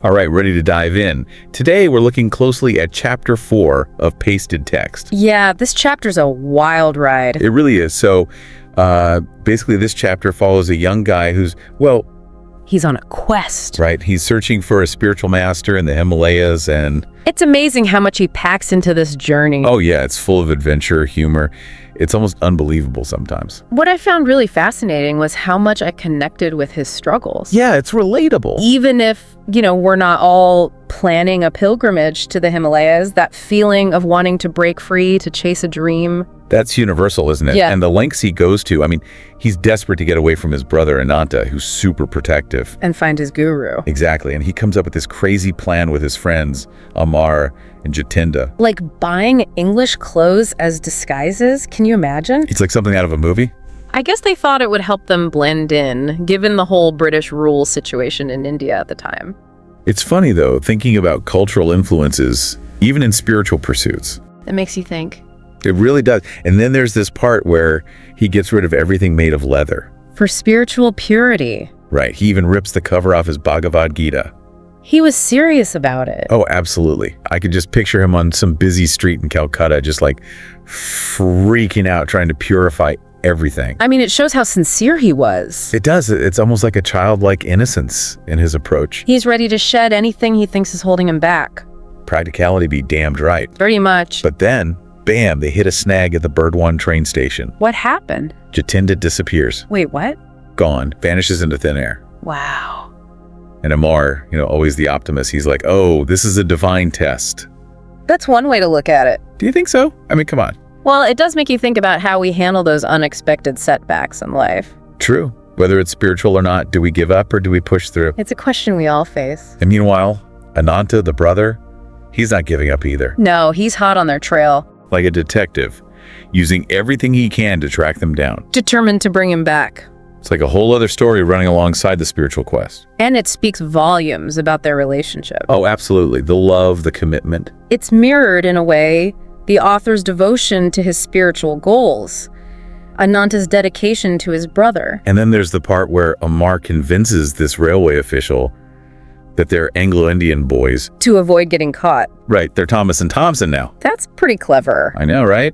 All right, ready to dive in. Today, we're looking closely at Chapter 4 of Pasted Text. Yeah, this chapter's a wild ride. It really is. So, basically, this chapter follows a young guy who's, He's on a quest. right, he's searching for a spiritual master in the Himalayas, and It's amazing how much he packs into this journey. oh yeah, it's full of adventure, humor. It's almost unbelievable sometimes. What I found really fascinating was how much I connected with his struggles. Yeah, it's relatable. Even if, we're not all planning a pilgrimage to the Himalayas, that feeling of wanting to break free, to chase a dream. That's universal, isn't it? Yeah. And the lengths he goes to, he's desperate to get away from his brother Ananta, who's super protective. And find his guru. Exactly, and he comes up with this crazy plan with his friends, Amar and Jatinda. Like buying English clothes as disguises? Can you imagine? It's like something out of a movie. I guess they thought it would help them blend in, given the whole British rule situation in India at the time. It's funny, though, thinking about cultural influences, even in spiritual pursuits. It makes you think. It really does. And then there's this part where he gets rid of everything made of leather. For spiritual purity. Right, he even rips the cover off his Bhagavad Gita. He was serious about it. Oh, absolutely. I could just picture him on some busy street in Calcutta, just like freaking out, trying to purify everything. It shows how sincere he was. It does. It's almost like a childlike innocence in his approach. He's ready to shed anything he thinks is holding him back. Practicality be damned right. Pretty much. But then, bam, they hit a snag at the Burdwan train station. What happened? Jatinda disappears. Wait, what? Gone. Vanishes into thin air. Wow. And Amar, always the optimist, he's like, oh, this is a divine test. That's one way to look at it. Do you think so? Come on. Well, it does make you think about how we handle those unexpected setbacks in life. True. Whether it's spiritual or not, do we give up or do we push through? It's a question we all face. And meanwhile, Ananta, the brother, he's not giving up either. No, he's hot on their trail. Like a detective, using everything he can to track them down. Determined to bring him back. It's like a whole other story running alongside the spiritual quest. And it speaks volumes about their relationship. Oh, absolutely. The love, the commitment. It's mirrored, in a way, the author's devotion to his spiritual goals, Ananta's dedication to his brother. And then there's the part where Amar convinces this railway official that they're Anglo-Indian boys. To avoid getting caught. Right, they're Thomas and Thompson now. That's pretty clever. I know, right?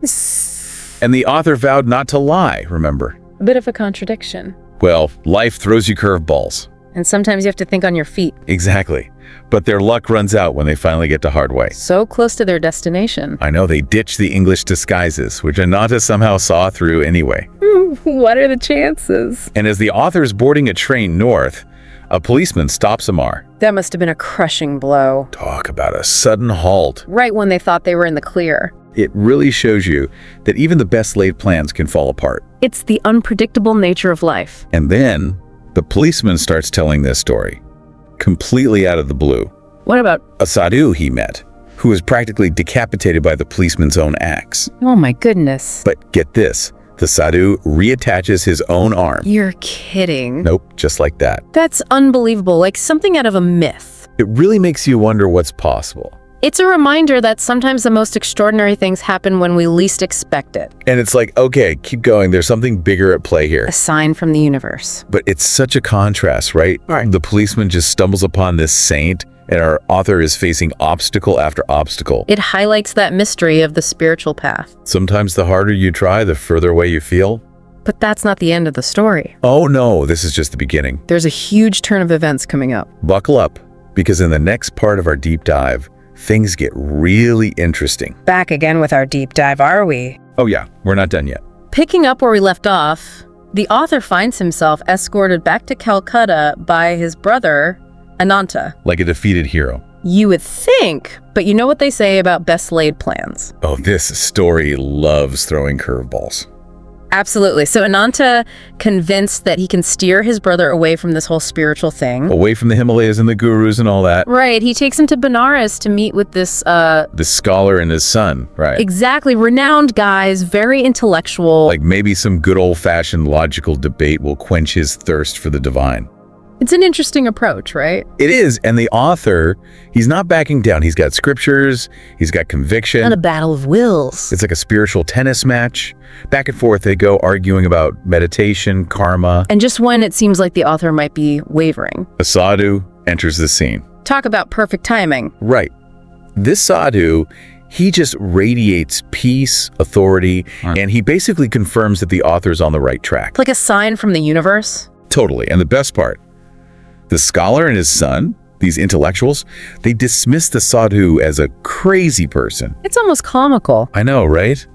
And the author vowed not to lie, remember? A bit of a contradiction. Well, life throws you curveballs. And sometimes you have to think on your feet. Exactly. But their luck runs out when they finally get to Hardway. So close to their destination. I know, they ditch the English disguises, which Ananta somehow saw through anyway. What are the chances? And as the author's boarding a train north, a policeman stops Amar. That must have been a crushing blow. Talk about a sudden halt. Right when they thought they were in the clear. It really shows you that even the best laid plans can fall apart. It's the unpredictable nature of life. And then the policeman starts telling this story, completely out of the blue. What about... A sadhu he met, who was practically decapitated by the policeman's own axe. Oh my goodness. But get this, the sadhu reattaches his own arm. You're kidding. Nope, just like that. That's unbelievable, like something out of a myth. It really makes you wonder what's possible. It's a reminder that sometimes the most extraordinary things happen when we least expect it. And it's like, okay, keep going. There's something bigger at play here. A sign from the universe. But it's such a contrast, right? Right. The policeman just stumbles upon this saint, and our author is facing obstacle after obstacle. It highlights that mystery of the spiritual path. Sometimes the harder you try, the further away you feel. But that's not the end of the story. Oh no, this is just the beginning. There's a huge turn of events coming up. Buckle up, because in the next part of our deep dive, things get really interesting. Back again with our deep dive, are we? Oh yeah, we're not done yet. Picking up where we left off, the author finds himself escorted back to Calcutta by his brother, Ananta. Like a defeated hero. You would think, but you know what they say about best laid plans. Oh, this story loves throwing curveballs. Absolutely. So Ananta, convinced that he can steer his brother away from this whole spiritual thing. Away from the Himalayas and the gurus and all that. Right. He takes him to Benares to meet with this... The scholar and his son, right? Exactly. Renowned guys, very intellectual. Like maybe some good old-fashioned logical debate will quench his thirst for the divine. It's an interesting approach, right? It is, and the author, he's not backing down. He's got scriptures, he's got conviction. And a battle of wills. It's like a spiritual tennis match. Back and forth they go, arguing about meditation, karma. And just when it seems like the author might be wavering, A sadhu enters the scene. Talk about perfect timing. Right. This sadhu, he just radiates peace, authority, and he basically confirms that the author's on the right track. Like a sign from the universe. Totally. And the best part, the scholar and his son, these intellectuals, they dismiss the sadhu as a crazy person. It's almost comical. I know, right?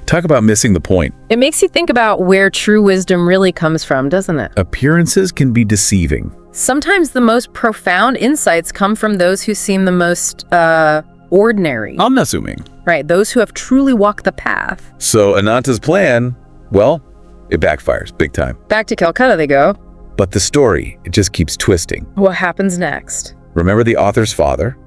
Talk about missing the point. It makes you think about where true wisdom really comes from, doesn't it? Appearances can be deceiving. Sometimes the most profound insights come from those who seem the most, ordinary. Unassuming. Right, those who have truly walked the path. So Ananta's plan, well, it backfires big time. Back to Calcutta they go. But the story, it just keeps twisting. What happens next? Remember the author's father?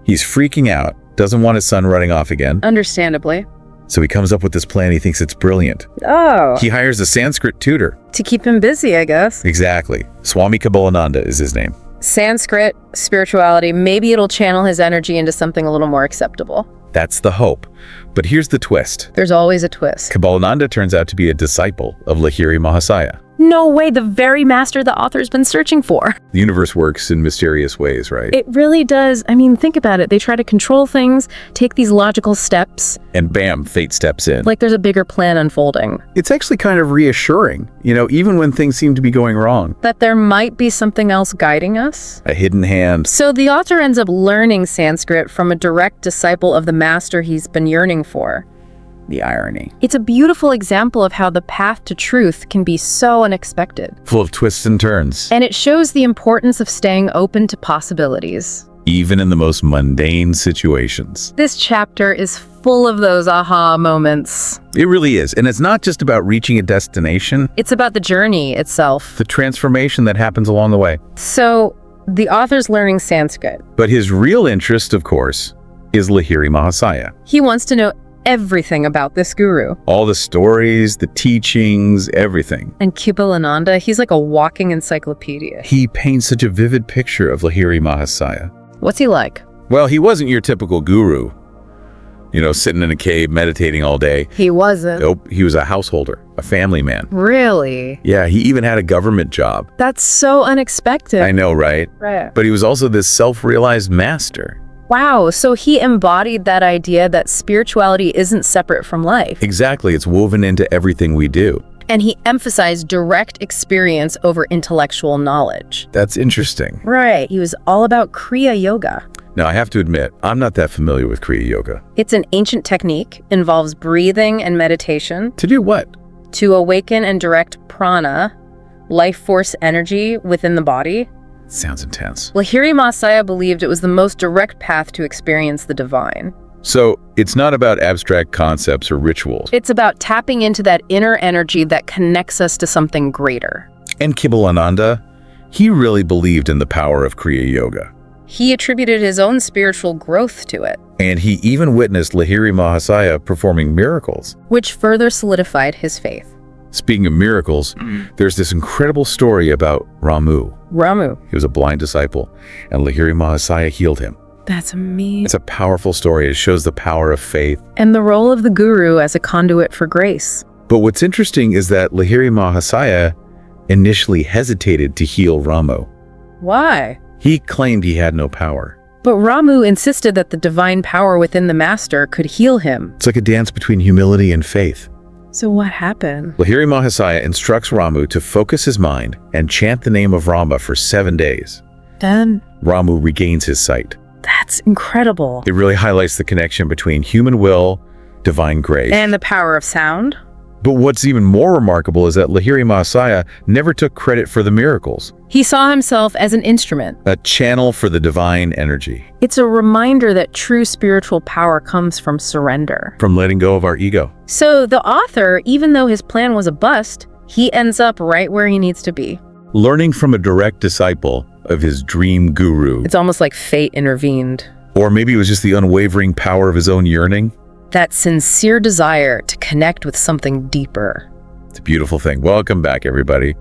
He's freaking out, doesn't want his son running off again. Understandably. So he comes up with this plan. He thinks it's brilliant. Oh. He hires a Sanskrit tutor. To keep him busy, I guess. Exactly. Swami Kabbalananda is his name. Sanskrit, spirituality, maybe it'll channel his energy into something a little more acceptable. That's the hope. But here's the twist. There's always a twist. Kabbalananda turns out to be a disciple of Lahiri Mahasaya. No way, the very master the author's been searching for. The universe works in mysterious ways, right? It really does. I mean, think about it. They try to control things, take these logical steps. And bam, fate steps in. Like there's a bigger plan unfolding. It's actually kind of reassuring, even when things seem to be going wrong. That there might be something else guiding us. A hidden hand. So the author ends up learning Sanskrit from a direct disciple of the master he's been yearning for. The irony. It's a beautiful example of how the path to truth can be so unexpected. Full of twists and turns. And it shows the importance of staying open to possibilities. Even in the most mundane situations. This chapter is full of those aha moments. It really is. And it's not just about reaching a destination. It's about the journey itself. The transformation that happens along the way. So, the author's learning Sanskrit. But his real interest, of course, is Lahiri Mahasaya. He wants to know everything about this guru. All the stories, the teachings, everything. And Kabbalananda, he's like a walking encyclopedia. He paints such a vivid picture of Lahiri Mahasaya. What's he like? Well, he wasn't your typical guru, sitting in a cave meditating all day. He wasn't. Nope, he was a householder, a family man. Really? Yeah, he even had a government job. That's so unexpected. I know, right? Right. But he was also this self-realized master. Wow, so he embodied that idea that spirituality isn't separate from life. Exactly, it's woven into everything we do. And he emphasized direct experience over intellectual knowledge. That's interesting. Right, he was all about Kriya Yoga. Now, I have to admit, I'm not that familiar with Kriya Yoga. It's an ancient technique, involves breathing and meditation. To do what? To awaken and direct prana, life force energy within the body. Sounds intense. Lahiri Mahasaya believed it was the most direct path to experience the divine. So, it's not about abstract concepts or rituals. It's about tapping into that inner energy that connects us to something greater. And Kabbalananda, he really believed in the power of Kriya Yoga. He attributed his own spiritual growth to it. And he even witnessed Lahiri Mahasaya performing miracles. Which further solidified his faith. Speaking of miracles, there's this incredible story about Ramu. Ramu. He was a blind disciple, and Lahiri Mahasaya healed him. That's amazing. It's a powerful story. It shows the power of faith. And the role of the guru as a conduit for grace. But what's interesting is that Lahiri Mahasaya initially hesitated to heal Ramu. Why? He claimed he had no power. But Ramu insisted that the divine power within the master could heal him. It's like a dance between humility and faith. So what happened? Lahiri Mahasaya instructs Ramu to focus his mind and chant the name of Rama for 7 days. Then? Ramu regains his sight. That's incredible. It really highlights the connection between human will, divine grace. And the power of sound? But what's even more remarkable is that Lahiri Mahasaya never took credit for the miracles. He saw himself as an instrument. A channel for the divine energy. It's a reminder that true spiritual power comes from surrender. From letting go of our ego. So the author, even though his plan was a bust, he ends up right where he needs to be. Learning from a direct disciple of his dream guru. It's almost like fate intervened. Or maybe it was just the unwavering power of his own yearning. That sincere desire to connect with something deeper. It's a beautiful thing. Welcome back, everybody.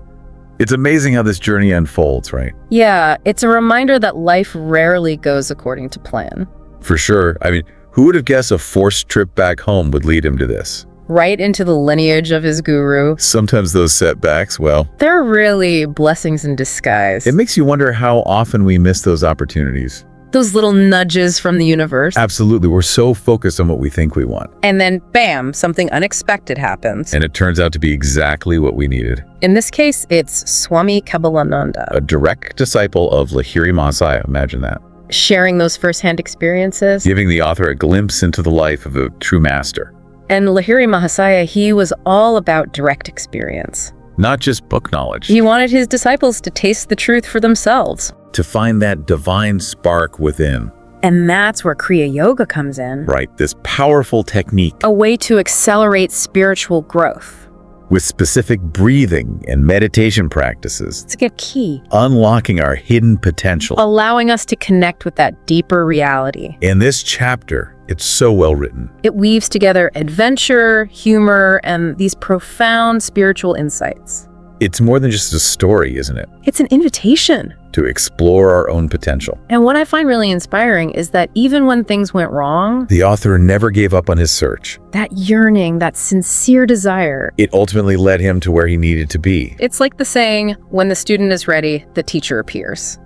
It's amazing how this journey unfolds, right? Yeah, it's a reminder that life rarely goes according to plan. For sure. I mean, who would have guessed a forced trip back home would lead him to this? right into the lineage of his guru. Sometimes those setbacks, well, They're really blessings in disguise. it makes you wonder how often we miss those opportunities. Those little nudges from the universe. Absolutely, we're so focused on what we think we want. And then, bam, something unexpected happens. And it turns out to be exactly what we needed. In this case, it's Swami Kebalaనంda, A direct disciple of Lahiri Mahasaya, imagine that. sharing those firsthand experiences. Giving the author a glimpse into the life of a true master. And Lahiri Mahasaya, he was all about direct experience. Not just book knowledge. He wanted his disciples to taste the truth for themselves. To find that divine spark within. And that's where Kriya Yoga comes in. Right, this powerful technique A way to accelerate spiritual growth. with specific breathing and meditation practices, It's a key. unlocking our hidden potential. Allowing us to connect with that deeper reality. In this chapter, it's so well written. It weaves together adventure, humor, and these profound spiritual insights. It's more than just a story, isn't it? It's an invitation. To explore our own potential. And what I find really inspiring is that even when things went wrong, The author never gave up on his search. that yearning, that sincere desire, It ultimately led him to where he needed to be. it's like the saying, when the student is ready, the teacher appears.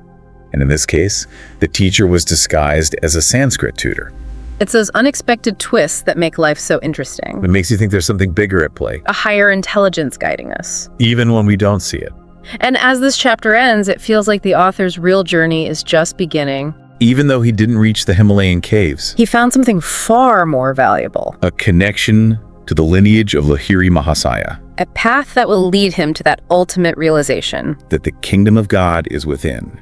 And in this case, the teacher was disguised as a Sanskrit tutor. It's those unexpected twists that make life so interesting. It makes you think there's something bigger at play, A higher intelligence guiding us. even when we don't see it. And as this chapter ends, it feels like the author's real journey is just beginning. Even though he didn't reach the Himalayan caves, He found something far more valuable. a connection to the lineage of Lahiri Mahasaya, A path that will lead him to that ultimate realization. that the kingdom of God is within.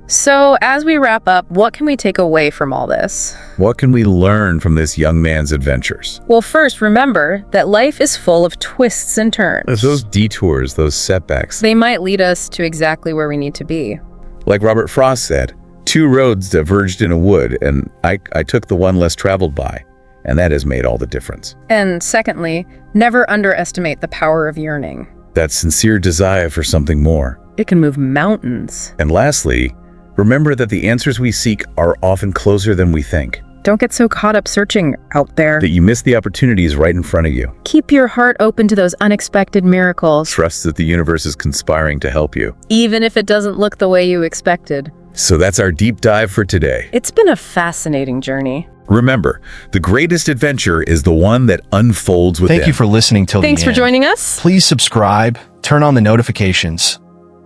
So, as we wrap up, what can we take away from all this? What can we learn from this young man's adventures? Well, first, remember that life is full of twists and turns. Those detours, those setbacks. They might lead us to exactly where we need to be. Like Robert Frost said, 2 roads diverged in a wood, and I took the one less traveled by, and that has made all the difference. And secondly, never underestimate the power of yearning. That sincere desire for something more. It can move mountains. And lastly, remember that the answers we seek are often closer than we think. Don't get so caught up searching out there. That you miss the opportunities right in front of you. Keep your heart open to those unexpected miracles, Trust that the universe is conspiring to help you. even if it doesn't look the way you expected. So that's our deep dive for today. It's been a fascinating journey. Remember, the greatest adventure is the one that unfolds within. Thank you for listening till Thanks the for end. joining us. Please subscribe, turn on the notifications,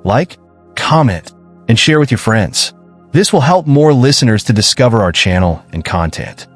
like, comment, and share with your friends. This will help more listeners to discover our channel and content.